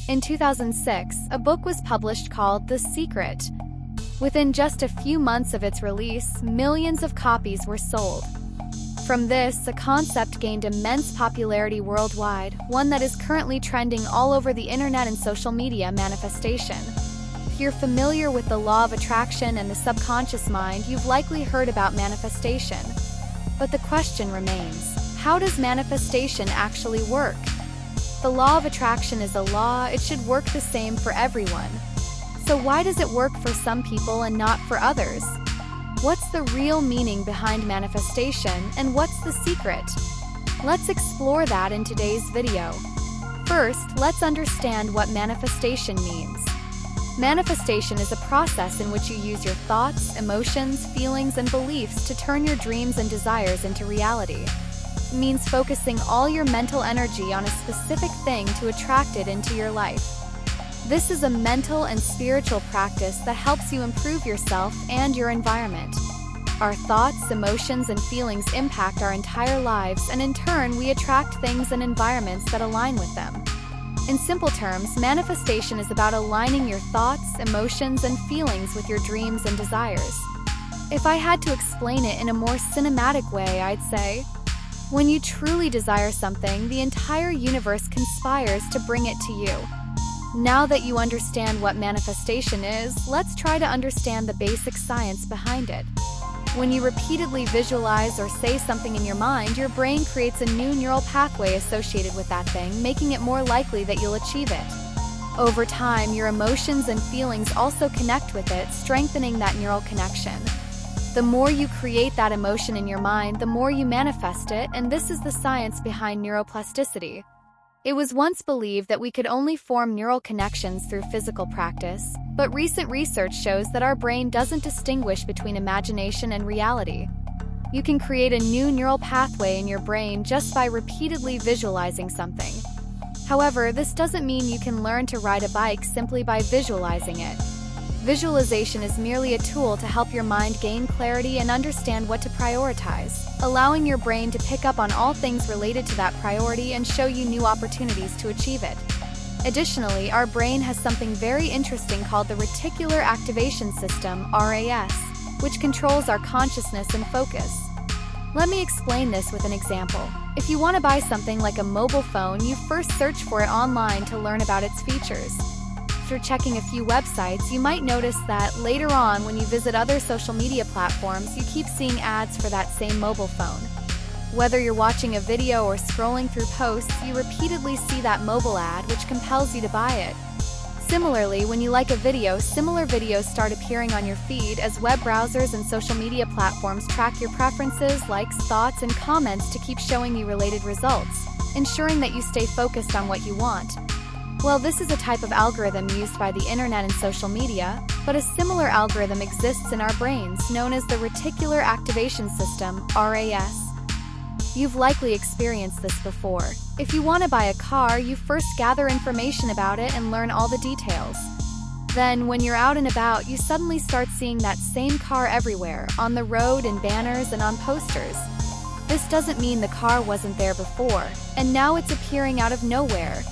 In 2006, a book was published called The Secret. Within just a few months of its release, millions of copies were sold. From this, the concept gained immense popularity worldwide, one that is currently trending all over the internet and social media: manifestation. If you're familiar with the law of attraction and the subconscious mind, you've likely heard about manifestation. But the question remains, how does manifestation actually work? The law of attraction is a law. It should work the same for everyone. So why does it work for some people and not for others? What's the real meaning behind manifestation, and what's the secret? Let's explore that in today's video. First, let's understand what manifestation means. Manifestation is a process in which you use your thoughts, emotions, feelings, and beliefs to turn your dreams and desires into reality. It means focusing all your mental energy on a specific thing to attract it into your life. This is a mental and spiritual practice that helps you improve yourself and your environment. Our thoughts, emotions, and feelings impact our entire lives, and in turn, we attract things and environments that align with them. In simple terms, manifestation is about aligning your thoughts, emotions, and feelings with your dreams and desires. If I had to explain it in a more cinematic way, I'd say, when you truly desire something, the entire universe conspires to bring it to you. Now that you understand what manifestation is, let's try to understand the basic science behind it. When you repeatedly visualize or say something in your mind, your brain creates a new neural pathway associated with that thing, making it more likely that you'll achieve it. Over time, your emotions and feelings also connect with it, strengthening that neural connection. The more you create that emotion in your mind, the more you manifest it, and this is the science behind neuroplasticity. It was once believed that we could only form neural connections through physical practice, but recent research shows that our brain doesn't distinguish between imagination and reality. You can create a new neural pathway in your brain just by repeatedly visualizing something. However, this doesn't mean you can learn to ride a bike simply by visualizing it. Visualization is merely a tool to help your mind gain clarity and understand what to prioritize, allowing your brain to pick up on all things related to that priority and show you new opportunities to achieve it. Additionally, our brain has something very interesting called the reticular activation system, RAS, which controls our consciousness and focus. Let me explain this with an example. If you want to buy something like a mobile phone, you first search for it online to learn about its features. After checking a few websites, you might notice that later on, when you visit other social media platforms, you keep seeing ads for that same mobile phone. Whether you're watching a video or scrolling through posts, you repeatedly see that mobile ad, which compels you to buy it. Similarly, when you like a video, similar videos start appearing on your feed as web browsers and social media platforms track your preferences, likes, thoughts, and comments to keep showing you related results, ensuring that you stay focused on what you want. Well, this is a type of algorithm used by the internet and social media, but a similar algorithm exists in our brains, known as the reticular activation system, RAS. You've likely experienced this before. If you want to buy a car, you first gather information about it and learn all the details. Then, when you're out and about, you suddenly start seeing that same car everywhere, on the road, in banners, and on posters. This doesn't mean the car wasn't there before, and now it's appearing out of nowhere.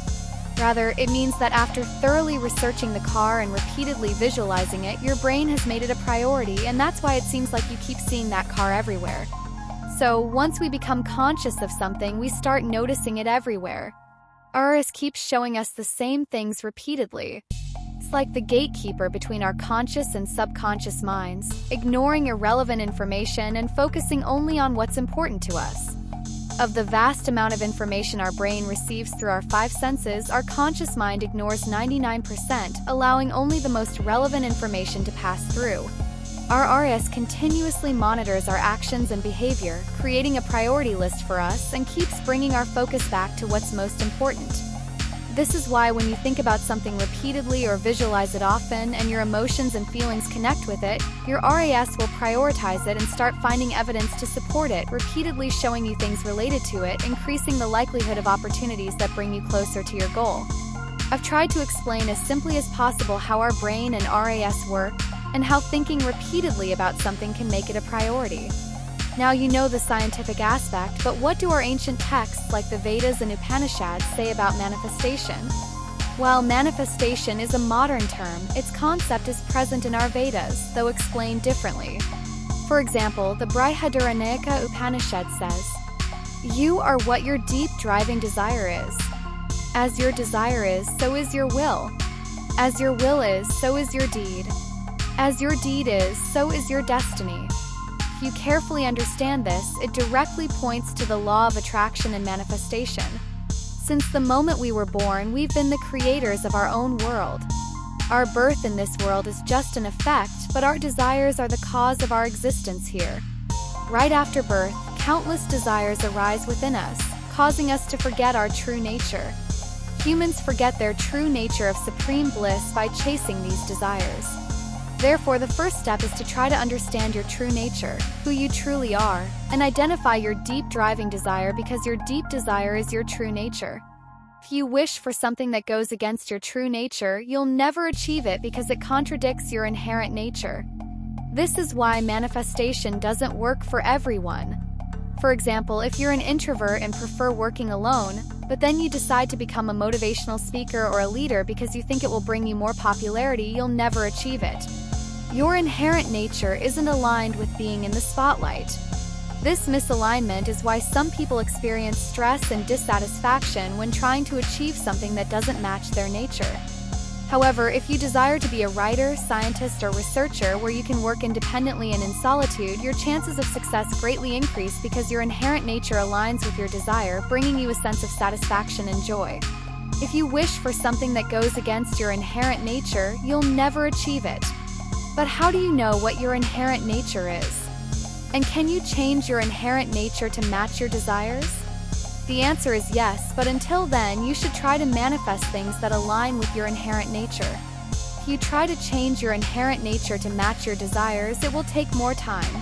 Rather, it means that after thoroughly researching the car and repeatedly visualizing it, your brain has made it a priority, and that's why it seems like you keep seeing that car everywhere. So, once we become conscious of something, we start noticing it everywhere. RAS keeps showing us the same things repeatedly. It's like the gatekeeper between our conscious and subconscious minds, ignoring irrelevant information and focusing only on what's important to us. Of the vast amount of information our brain receives through our five senses, our conscious mind ignores 99%, allowing only the most relevant information to pass through. Our RAS continuously monitors our actions and behavior, creating a priority list for us and keeps bringing our focus back to what's most important. This is why when you think about something repeatedly or visualize it often and your emotions and feelings connect with it, your RAS will prioritize it and start finding evidence to support it, repeatedly showing you things related to it, increasing the likelihood of opportunities that bring you closer to your goal. I've tried to explain as simply as possible how our brain and RAS work, and how thinking repeatedly about something can make it a priority. Now you know the scientific aspect, but what do our ancient texts like the Vedas and Upanishads say about manifestation? While manifestation is a modern term, its concept is present in our Vedas, though explained differently. For example, the Brihadaranyaka Upanishad says, "You are what your deep driving desire is. As your desire is, so is your will. As your will is, so is your deed. As your deed is, so is your destiny." If you carefully understand this, it directly points to the law of attraction and manifestation. Since the moment we were born, we've been the creators of our own world. Our birth in this world is just an effect, but our desires are the cause of our existence here. Right after birth, countless desires arise within us, causing us to forget our true nature. Humans forget their true nature of supreme bliss by chasing these desires. Therefore, the first step is to try to understand your true nature, who you truly are, and identify your deep driving desire, because your deep desire is your true nature. If you wish for something that goes against your true nature, you'll never achieve it because it contradicts your inherent nature. This is why manifestation doesn't work for everyone. For example, if you're an introvert and prefer working alone, but then you decide to become a motivational speaker or a leader because you think it will bring you more popularity, you'll never achieve it. Your inherent nature isn't aligned with being in the spotlight. This misalignment is why some people experience stress and dissatisfaction when trying to achieve something that doesn't match their nature. However, if you desire to be a writer, scientist, or researcher where you can work independently and in solitude, your chances of success greatly increase because your inherent nature aligns with your desire, bringing you a sense of satisfaction and joy. If you wish for something that goes against your inherent nature, you'll never achieve it. But how do you know what your inherent nature is? And can you change your inherent nature to match your desires? The answer is yes, but until then, you should try to manifest things that align with your inherent nature. If you try to change your inherent nature to match your desires, it will take more time.